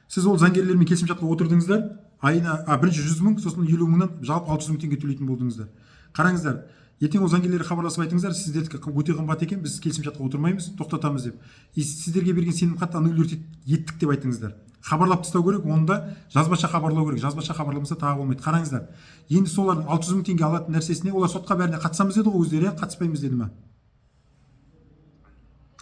Сіз ол заңгерлермен келісімшартқа отырдыңыздар, айына бірінші 100 мың, сосын 50 мыңнан жалпы 600 мың теңге төлейтін болдыңыздар. Қараңыздар, ертең ол заңгерлерге хабарласып айтыңыздар, сіздердікі өте қымбат екен, біз келісімшартқа отырмаймыз, тоқтатамыз деп. Сіздерге берген сенімхатты аннулировать еттік деп айтыңыздар. Хабарлап тастау керек, онда жазбаша хабарлау керек. Жазбаша хабарламаса тағы болмайды. Қараңыздар, енді солардың 600 мың теңге алатын нәрсесіне олар сотқа бәріне қатысамыз деді ғой өздері, қатыспаймыз деді ма?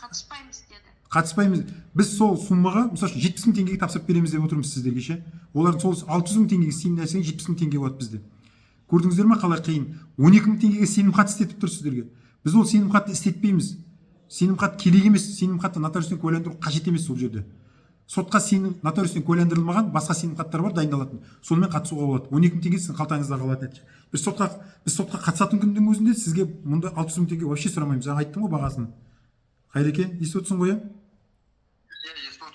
Қатыспаймыз деді. Қатыспаймыз. Біз сол суммаға, мысалы үшін 70 мың теңгеге тапсырып береміз деп отырмыз сіздерге ше. Олардың сол 600 мың теңгеге сенім нәрсеге 70 мың теңге болады бізде. Көрдіңіздер ма қалай қиын? 12 мың теңгеге сенімхат істетіп тұр сіздерге. Біз ол сенімхатты істетпейміз. Сенімхат керек емес, сенімхатты нотариустен куәландыру қажет емес сол жерде. Сотқа сенім нотариустен куәландырылмаған басқа сенімхаттар бар дайындалатын. Сонымен қатысуға болады. 12 мың теңге сіздің қалтаңызда қалады. Біз сотқа қатысатын күннің өзінде сізге мұнда 600 мың теңге вообще сұрамаймыз. Жаңа айттым ғой бағасын. Қайреке, естіп отырсың ғой?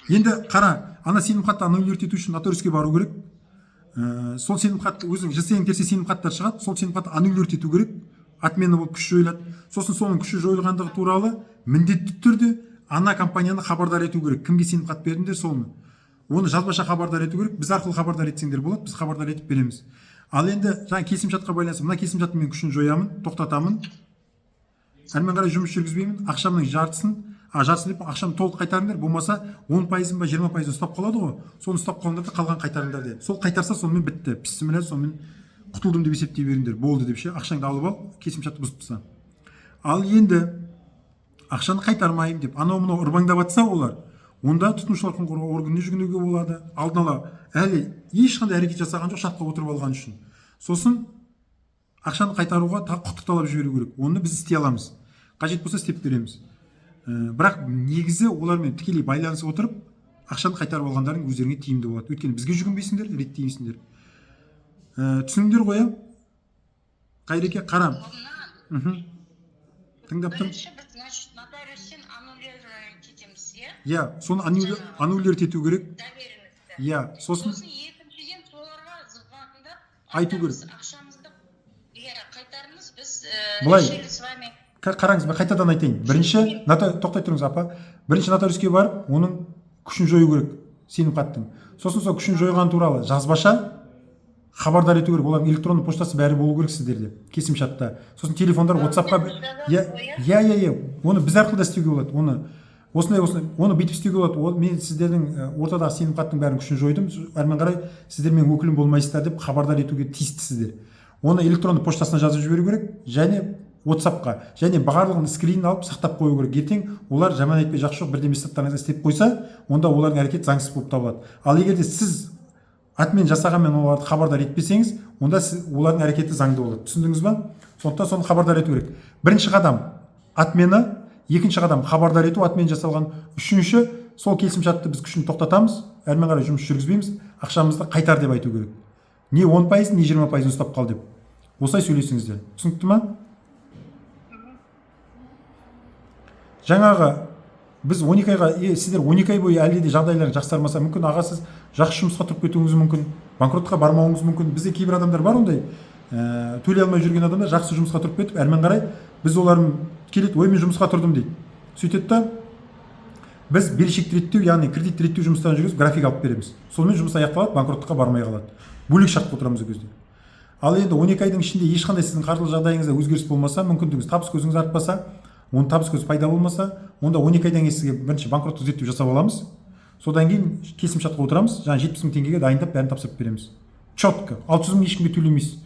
Енді қара, ана сенімхатты аннулировать ету үшін нотариуске бару керек. Сол сенімхатты өзің жасайын терсе сенімхаттар шығады, сол сенімхатты аннулировать ету керек. Отмена болып күші жойылады. Сосын соның күші жойылғандығы туралы міндетті түрде ана компанияны хабардар ету керек. Кімге сенімхат бердіңдер соны. Оны жазбаша хабардар ету керек. Біз арқылы хабардар етсеңдер болады, біз хабардар етіп береміз. Ал енді жаңа келісімшартқа байланысты мына келісімшарттың мен күшін жоямын, тоқтатамын. Әрмен қарай жұмыс жүргізбеймін. Ақшамның жартысын деп ақшаны толық қайтарыңдар, болмаса 10% ба 20% ұстап қалады ғой. Соны ұстап қалыңдар да қалған қайтарыңдар деп. Сол қайтарса сонымен бітті. Пісімілі сонымен құтылдым деп есептей беріңдер. Болды деп ше. Ақшаңды алып ал, келісімшартты бұзып тастаса. Ал енді ақшаны қайтармаймын деп анау мынау ұрбаңдап жатса олар, онда тұтынушылар құқығын қорғау органына жүгінуге болады. Алдын ала әлі ешқандай әрекет жасаған жоқ, шартқа отырып алған үшін. Сосын ақшаны қайтаруға тағы құқық талап жіберу керек. Оны біз істей аламыз. Қажет болса істеп береміз. Бірақ негізі олармен тікелей байланысып отырып ақшаны қайтарып алғандардың өздеріңе тиімді болады. Өйткені бізге жүгінбейсіңдер, реттейсіңдер. Түсіндіңдер ғой? Қайреке, қарам. Тыңдап тұрмын. Бірінші біз нотариустен аннулировать етеміз, иә? Иә, соны аннулировать ету керек. Доверенностьті. Иә, сосын екіншіден соларға звондап айту керек. Ақшамызды қайтарыңыз, біз Былай. решили с вами. Қараңыз, мен қайтадан айтайын. Бірінші, тоқтай тұрыңыз апа. Бірінші нотариуске барып, оның күшін жою керек, сенімхаттың. Сосын сол күшін жойған туралы жазбаша хабардар ету керек. Олардың электронды поштасы бәрі болу керек сіздерде, келісімшартта. Сосын телефондар WhatsApp-қа оны біз арқылы да істеуге болады. Оны бүйтіп істеуге болады. Мен сіздердің ортадағы сенімхаттың бәрін күшін жойдым. Әрмен қарай сіздермен өкілім болмайсыздар деп хабардар етуге тиістісіздер. Оны электронды поштасына жазып жіберу керек, және WhatsApp-қа, және барлығын скрин алып сақтап қою керек. Ертең олар жаман айтпай жақсы жоқ бірдеме істептарыңызға істеп қойса, онда олардың әрекеті заңсыз болып табылады. Ал егер де сіз атмен жасағанмен оларды хабардар етпесеңіз, онда олардың әрекеті заңды болады. Түсіндіңіз ба? Сондықтан соны хабардар ету керек. Бірінші қадам атмені, екінші қадам хабардар ету атмен жасалған, үшінші сол келісімшартты біз күшін тоқтатамыз, әрмен қарай жұмыс жүргізбейміз, ақшамызды қайтар деп айту керек. Не 10%, не 20% ұстап қал деп. Осылай сөйлесіңіздер. Түсінікті ма? Жаңағы біз 12 айға, сіздер 12 ай бойы әлде де жағдайлар жақсармаса, мүмкін аға сіз жақсы жұмысқа тұрып кетуіңіз мүмкін, банкротқа бармауыңыз мүмкін. Бізде кейбір адамдар бар ондай, төлей алмай жүрген адамдар жақсы жұмысқа тұрып кетіп, әрмен қарай біз олардың келеді, ой мен жұмысқа тұрдым дейді. Сөйтеді да біз берешекті реттеу, яғни кредитті реттеу жұмыстарын жүргізіп график алып береміз. Сонымен жұмыс аяқталады, банкроттыққа бармай қалады. Бөлек шартқа отырамыз ол кезде. Ал енді 12 айдың ішінде ешқандай сіздің қаржылық жағдайыңызда өзгеріс болмаса, мүмкіндігіңіз табыс көзіңіз артпаса, оның табыс көзі пайда болмаса, онда 12 айдан кейін сізге бірінші банкроттық зерттеу жасап аламыз. Содан кейін келісімшартқа отырамыз, жаңа 70 мың теңгеге дайындап бәрін тапсырып береміз. Четко. 600 мың ешкімге төлемейсіз.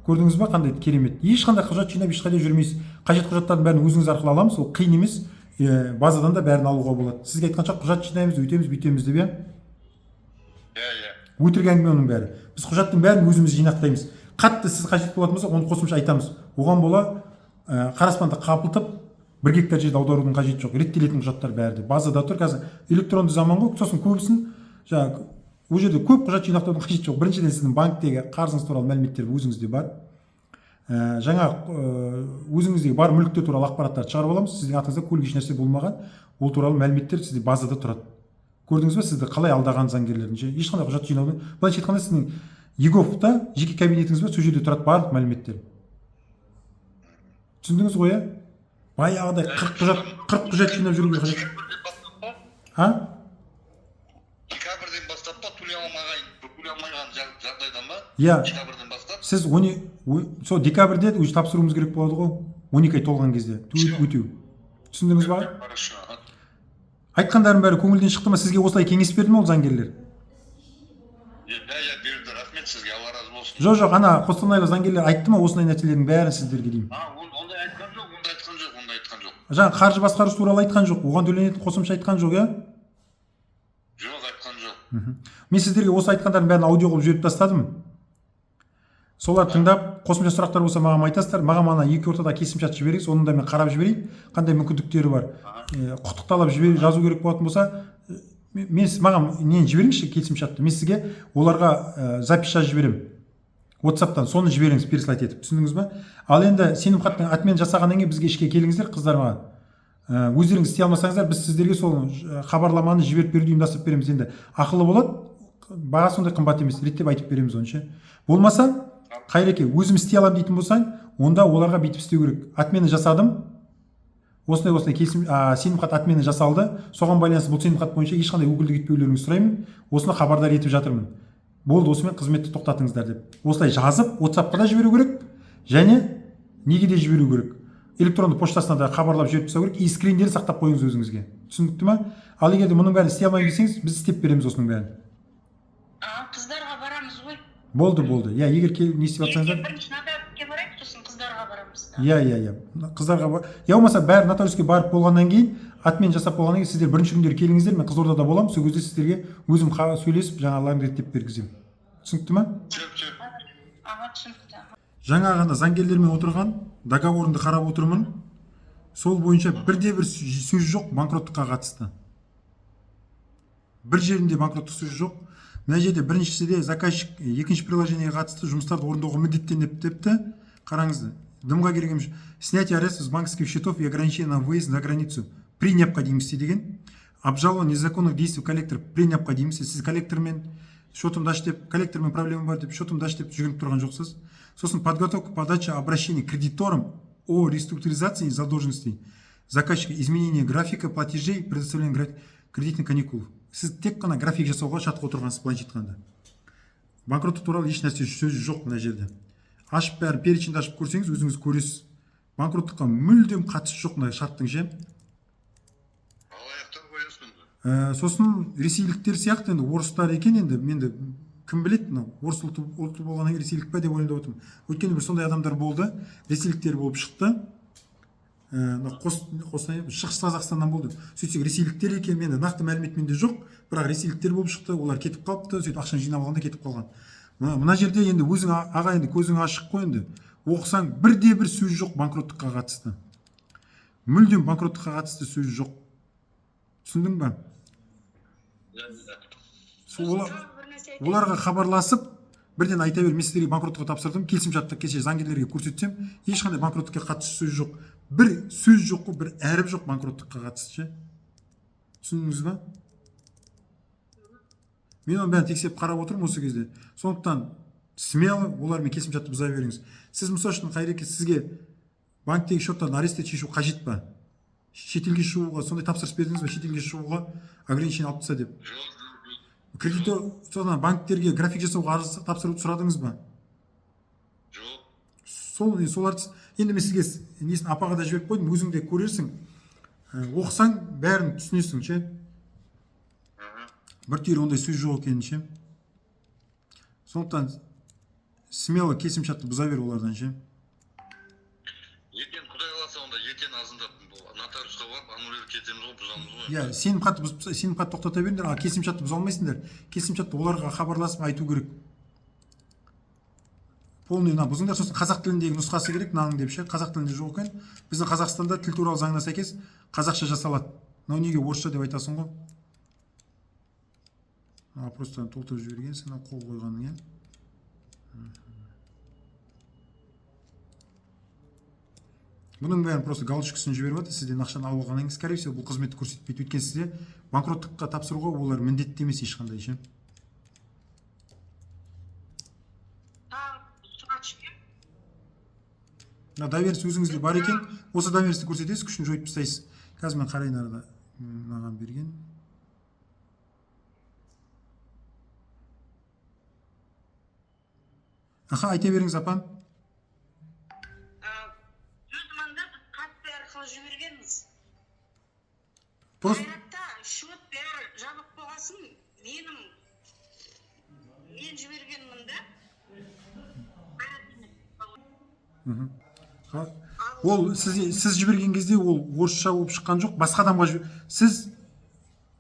Көрдіңіз ба, қандай керемет. Ешқандай құжат жинап ешқайда жүрмейсіз. Қажет құжаттардың бәрін өзіңіз арқылы аламыз. Ол қиын емес. Базадан да бәрін алуға болады. Сізге айтқанша құжат жинаймыз, өйтеміз, бүйтеміз деп, өтірік әңгіме оның бәрі. Біз құжаттың бәрін өзіміз жинақтаймыз. Қатты сіз қажет болатын болса, оны қосымша айтамыз. Оған бола қараспанды қапылтып 1 гектар жерді аударудың қажеті жоқ. Реттелетін құжаттар бәрі де базада тұр. Қазір электронды заман ғой, сосын көбісін жаңағы ол жерде көп құжат жинақтаудың қажеті жоқ. Біріншіден сіздің банктегі қарызыңыз туралы мәліметтер өзіңізде бар. Жаңа өзіңіздегі бар мүліктер туралы ақпараттарды шығарып аламыз. Сіздің атыңызда көлік еш нәрсе болмаған, ол туралы мәліметтер сізде базада тұрады. Көрдіңіз бе, сізді қалай алдаған заңгерлердің? Ешқандай құжат жинаудың. Былайша айтқанда сіздің ЕГОВта жеке кабинетіңіз бар, сол жерде тұрады барлық мәліметтер. Түсіндіңіз ғой, баяғыдай 40 құжат жинап жүруге қажет. Декабрьде декабрьден бастап па төлей алмаған жағдайдан ба? Иә. Декабрьден бастап. Сіз сол декабрьде уже тапсыруымыз керек болады ғой. 12 ай толған кезде өтеу. Түсіндіңіз ба? Хорошо. Айтқандарым бәрі көңілден шықты ма? Сізге осылай кеңес берді ме ол заңгерлер? Иә, берді. Рахмет сізге. Алла разы болсын. Жоқ, ана қостанайлық заңгерлер айтты ма осындай нәрселердің бәрін сіздерге деймін? Ондай айтқан жоқ. Жаңа қаржы басқарушы туралы айтқан жоқ, оған төленетін қосымша айтқан жоқ, иә? Жоқ, айтқан жоқ. Мен сіздерге осы айтқандардың бәрін аудио қылып жіберіп тастадым. Солар тыңдап, қосымша сұрақтар болса маған айтасыздар. Маған ана екі ортада келісімшарт жіберіңіз, оны да мен қарап жіберейін, қандай мүмкіндіктері бар. Құттықталып жазу керек болатын болса, маған нені жіберіңізші келісімшартты. Мен сізге оларға запись жазып жіберемін. WhatsApp-тан соны жіберіңіз, переслать етіп. Түсіндіңіз ба? Ал енді сенімхаттың атмен жасағаннан кейін бізге ішке келіңіздер, қыздарға. Өздеріңіз істей алмасаңыздар, біз сіздерге сол хабарламаны жіберіп беруді ұйымдастырып береміз. Енді ақылы болады, баға сондай қымбат емес, реттеп айтып береміз оны ше. Болмаса, Қайреке, өзім істей аламын дейтін болсаң, онда оларға бүйтіп істеу керек. Атмені жасадым. Осындай келісім, сенімхат атмені жасалды. Соған байланысты бұл сенімхат бойынша ешқандай өкілдік етпеулеріңізді сұраймын. Осыны хабардар етіп жатырмын. Болды, осымен қызметті тоқтатыңыздар деп. Осылай жазып, WhatsApp-қа да жіберу керек, және неге де жіберу керек. Электронды поштасына да хабарлап жіберіп тастау керек, и скриндерді сақтап қойыңыз өзіңізге. Түсінікті ма? Ал егер де мұның бәрін істей алмай десеңіз, біз істеп береміз осының бәрін. Қыздарға барамыз ғой. Болды. Иә, егер не істеп жатсаңыздар. Бірінші нотариуске барайық, сосын қыздарға барамыз. Иә. Қыздарға я болмаса бәрі нотариуске барып болғаннан кейін, атмен жасап болғаннан кейін сіздер бірінші күндері келіңіздер, мен Қызылордада боламын, сол кезде сіздерге өзім сөйлесіп, жаңағыларын реттеп бергіземін. Түсінікті ма? Түсінікті. Жаңа ғана заңгерлермен отырған договорымды қарап отырмын. Сол бойынша бірде-бір сөз жоқ банкроттыққа қатысты. Бір жерінде банкроттық сөз жоқ. Мына жерде біріншісінде заказчик екінші приложениеге қатысты жұмыстарды орындауға міндеттеніп депті. Қараңыздар. Дымға келген снятие ареста с банковских счетов и ограничение на выезд за границу при необходимости деген. Обжалование незаконных действий коллектора при необходимости. Сіз коллектормен счетымды аш деп, коллектормен проблема бар деп, счетымды аш деп жүгініп тұрған жоқсыз. Сосын подготовка подача обращений кредиторам о реструктуризации задолженностей заказчика, изменение графика платежей, предоставление кредитных каникул. Сіз тек қана график жасауға шатқа отырғансыз былайша айтқанда. Банкроттық туралы еш нәрсе сөз жоқ мына жерде. Ашып бәрі перечинді ашып көрсеңіз, өзіңіз көресіз. Банкроттыққа мүлдем қатысы жоқ мына шарттың ше. Сосын ресейліктер сияқты енді орыстар екен, енді кім біледі, орыс ұлты болғаннан кейін ресейлік па деп ойлап отырмын. Өйткені бір сондай адамдар болды, ресейліктер болып шықты. Шығыс Қазақстаннан болды. Сөйтсек ресейліктер екен, менде нақты мәлімет менде жоқ, бірақ ресейліктер болып шықты, олар кетіп қалыпты, сөйтіп ақшаны жинап алғанда кетіп қалған. Мына жерде енді өзің аға енді көзің ашық қой, енді оқысаң бірде-бір сөз жоқ банкроттыққа қатысты. Мүлдем банкроттыққа қатысты сөз жоқ. Түсіндің ба? Оларға хабарласып бірден айта бер, мен сіздерге банкроттыққа тапсырдым, келісімшартты кеше заңгерлерге көрсетсем, ешқандай банкроттыққа қатысты сөз жоқ. Бір сөз жоқ қой, бір әріп жоқ банкроттыққа қатысты. Түсіндіңіз ба? Мен оны бәрін тексеріп қарап отырмын осы кезде. Сондықтан смело олармен келісімшартты бұза беріңіз. Сіз мысалы үшін Қайреке, сізге банктегі счеттарын аресттеп шешу қажет па? Шетелге шығуға сондай тапсырыс бердіңіз ба? Шетелге шығуға ограничение алып тастады деп. Кредитор банктерге график жасауға арыз тапсырып сұрадыңыз ба? Жоқ. Солар енді мен сізге несін апаға да жіберіп қойдым, өзің де көрерсің. Оқысаң бәрін түсінесің ше. Бір түйір ондай сөз жоқ екенін ше. Сондықтан смело келісімшартты бұза бер олардан ше. Ертең Құдай қаласа онда ертең азындап нотариусқа барып аннулировать етеміз ғой, бұзамыз ғой. Иә, сенімхатты тоқтата беріңдер, а келісімшартты бұза алмайсыңдар. Келісімшартты оларға хабарласып айту керек. Полный бұзыңдар, сосын қазақ тіліндегі нұсқасы керек, мынаның деп ше, қазақ тілінде жоқ екен. Біздің Қазақстанда тіл туралы заңына сәйкес қазақша жасалады. Мынау неге орысша деп айтасың ғой? Просто толтырып жібергенсің, қол қойғаның, иә. Бұның бәрін просто галочкасын жіберіп жатыр, сізден ақшаны алып алғаннан кейін, скорее всего, бұл қызметті көрсетпейді. Өйткені сізде банкроттыққа тапсыруға олар міндетті емес ешқандай ше. Доверенность өзіңізде бар екен, осы доверенностьті көрсетесіз, күшін жойып тастайсыз. Қазір мен қарайын арада маған берген. Аха, айта беріңіз апам. Жүзманда қатты арқылы жібергенбіз. Просто Қайратта счет бәрі жабық болғасын, мен жібергенмін да. ол сіз жіберген кезде ол орысша болып шыққан жоқ, басқа адамға сіз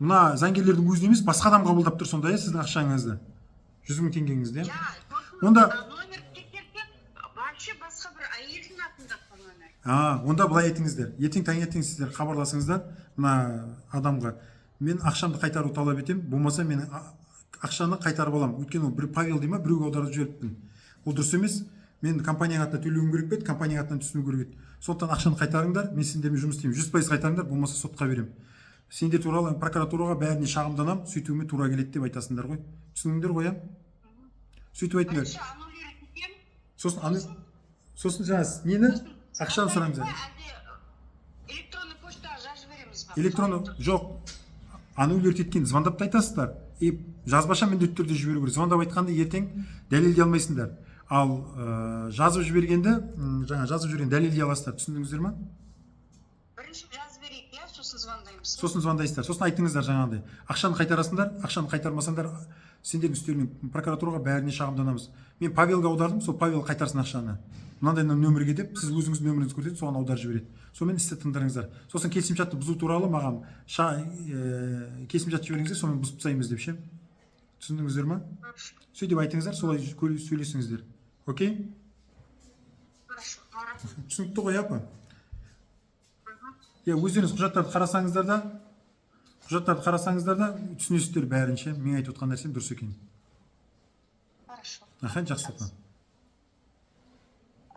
мына заңгерлердің өзіне емес, басқа адам қабылдап тұр сонда, сіздің ақшаңызды, 100 000 теңгеңізді. Онда номер тексерсек, вообще басқа бір әйелдің атында тұр номер. Онда былай етіңіздер. Ертең таңертең сіздер хабарласыңыздар мына адамға. Мен ақшамды қайтару талап етем, болмаса мен ақшаны қайтарып аламын. Өйткені ол бір Павел дейма, біреуге аударып жіберіппін. Ол дұрыс емес. Мен компанияның атына төлеуім керек пе еді, компанияның атынан түсіну керек еді. Сондықтан ақшаны қайтарыңдар, мен сендермен жұмыс істеймін. 100% қайтарыңдар, болмаса сотқа беремін. Сендер туралы прокуратураға бәріне шағымданам, сөйтуіме тура келеді деп айтасыңдар ғой. Түсіндіңдер ғой, сөйтіп айтыңдар. Сосын жаңа нені ақшаны сұраңыздар. Электронный почтаға жазып береміз ба? Электронный жоқ. Аннулировать еткен звондап айтасыздар. Жазбаша міндетті түрде жіберу керек. Звондап айтқанда ертең дәлелдей алмайсыңдар. Ал жазып жібергенде жаңа жазып жүрген дәлелдей аласыздар. Түсіндіңіздер ма? Бірінші жазып берейік, сосын звондаймыз. Сосын звондайсыздар. Сосын айтыңыздар жаңағыдай. Ақшаны қайтарасыңдар, ақшаны қайтармасаңдар, сендердің үстеріңе прокуратураға бәріне шағымданамыз. Мен Павелға аудардым, сол Павел қайтарсын ақшаны. Мынандай нөмірге деп, сіз өзіңіздің нөміріңізді көрсетіп, соған аударып жібереді. Сонымен істі тыңдырыңыздар. Сосын келісімшартты бұзу туралы маған келісімшарт жіберіңіздер, сонымен бұзып тастаймыз деп ше. Түсіндіңіздер ма? Сөйтіп айтыңыздар, солай сөйлесіңіздер. Окей? Түсінікті ғой, апа? Өздеріңіз құжаттарды қарасаңыздар да түсінесіздер бәрінше. Мен айтып отқан нәрсем дұрыс екен. Хорошо. Жақсы апа.